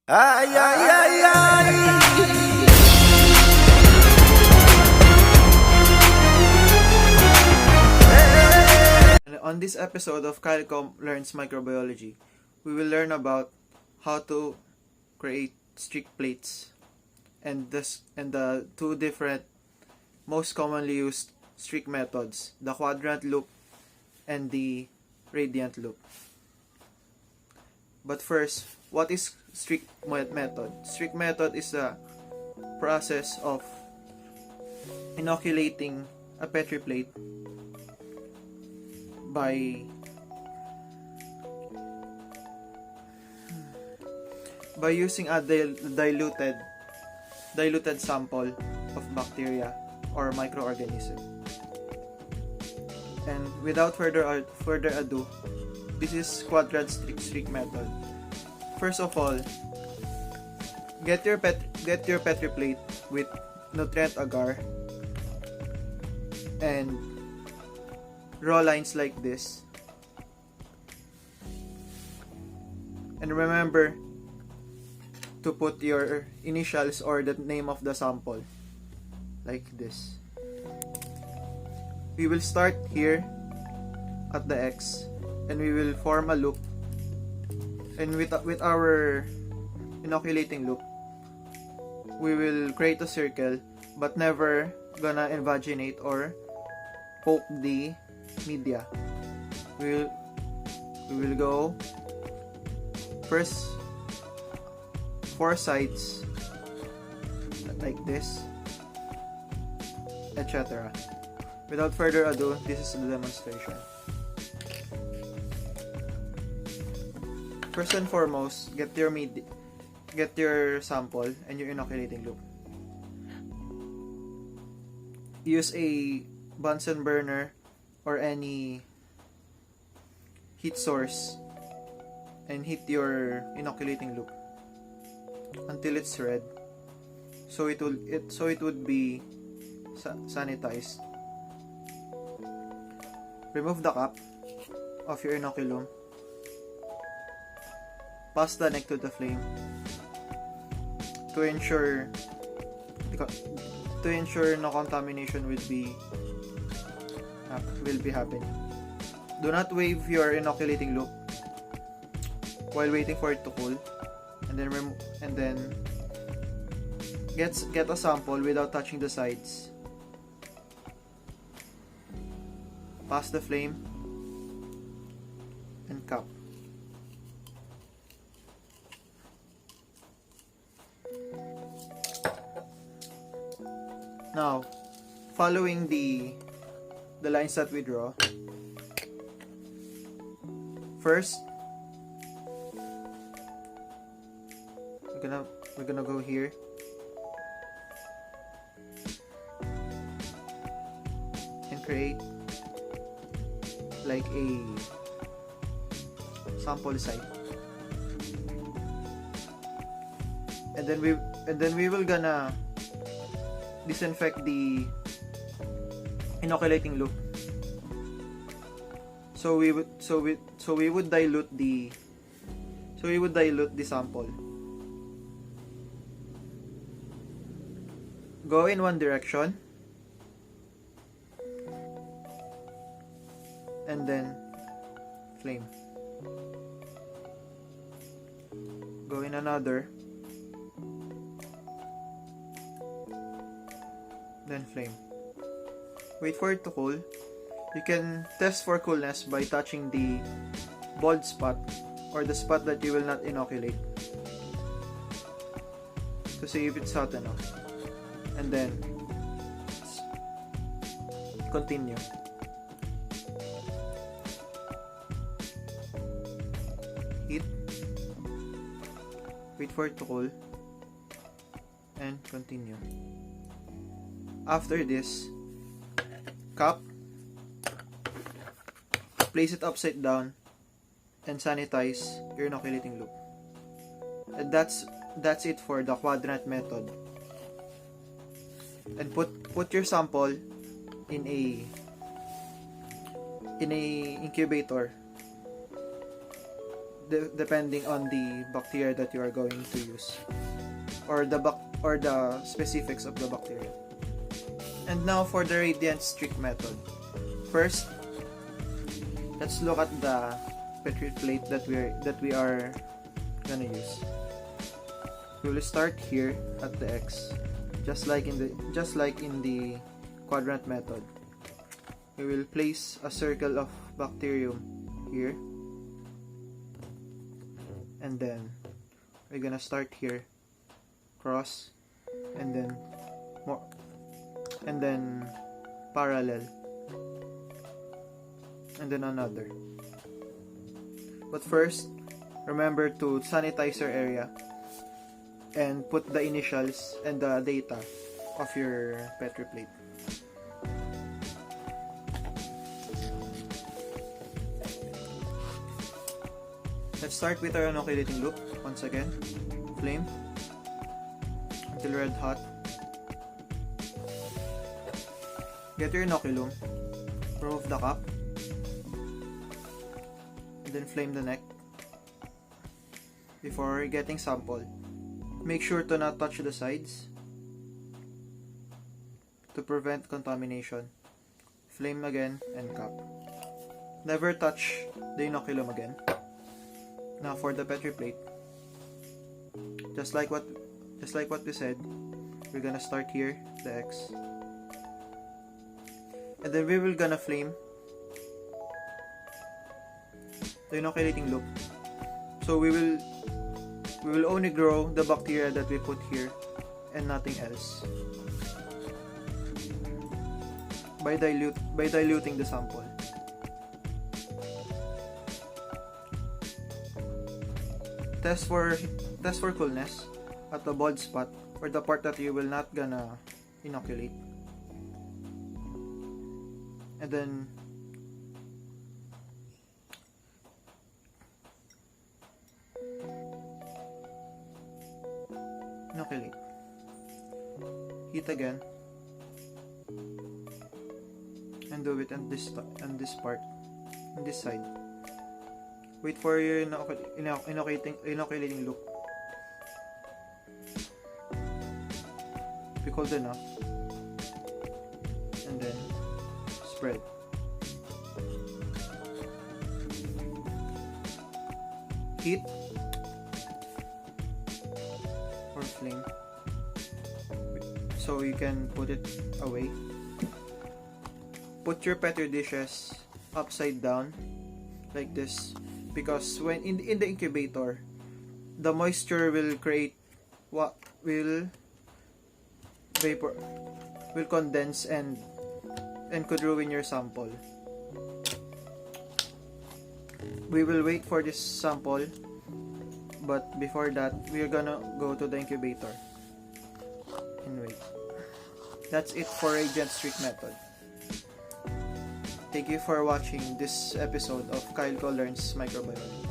Ay, ay, ay, ay. And on this episode of KUMITA Learns Microbiology, we will learn about how to create streak plates and the two different most commonly used streak methods, the quadrant loop and the radiant loop. But first, what is streak method? Streak method is the process of inoculating a Petri plate by using a diluted sample of bacteria or microorganism. And without further ado, this is quadrant streak method. First of all, get your Petri plate with nutrient agar and draw lines like this. And remember to put your initials or the name of the sample like this. We will start here at the X and we will form a loop, and with our inoculating loop we will create a circle but never gonna invaginate or poke the media. We will go first 4 sides like this, etc. Without further ado, this is the demonstration. First and foremost, get your sample and your inoculating loop. Use a Bunsen burner or any heat source and heat your inoculating loop until it's red, so it would be sanitized. Remove the cap of your inoculum. Pass the neck to the flame to ensure no contamination will be happening. Do not wave your inoculating loop while waiting for it to cool, and then get a sample without touching the sides. Pass the flame and cap. Now, following the lines that we draw, first we're gonna go here and create like a sample site, and then we will gonna disinfect the inoculating loop. So we would dilute the sample. Go in one direction and then flame. Go in another, then flame. Wait for it to cool. You can test for coolness by touching the bald spot or the spot that you will not inoculate to see if it's hot enough, and then continue. Heat. Wait for it to cool and continue. After this, cap, place it upside down and sanitize your inoculating loop. And that's it for the quadrant method. And put your sample in a incubator depending on the bacteria that you are going to use, or the specifics of the bacteria. And now for the radiant streak method. First, let's look at the Petri plate that we are gonna use. We will start here at the X, just like in the quadrant method. We will place a circle of bacterium here, and then we're gonna start here, cross, and then more, and then parallel, and then another. But first, remember to sanitize your area and put the initials and the data of your Petri plate. Let's start with our inoculating loop. Once again, flame until red hot. Get your inoculum, remove the cap, and then flame the neck. Before getting sample, make sure to not touch the sides to prevent contamination. Flame again and cap. Never touch the inoculum again. Now for the Petri plate, just like what we said, we're gonna start here, the X, and then we will gonna flame the inoculating loop. So we will only grow the bacteria that we put here and nothing else by diluting the sample. Test for coolness at the bald spot, or the part that you will not gonna inoculate. And then inoculate. Heat again. And do it on this part, on this side. Wait for your inoculating loop. Be cold enough. And then spread. Heat or flame, so you can put it away. Put your Petri dishes upside down like this, because when in the incubator, the moisture will create what will condense and could ruin your sample. We will wait for this sample, but before that, we are gonna go to the incubator and wait. That's it for radiant streak method. Thank you for watching this episode of Kyle Learns Microbiology.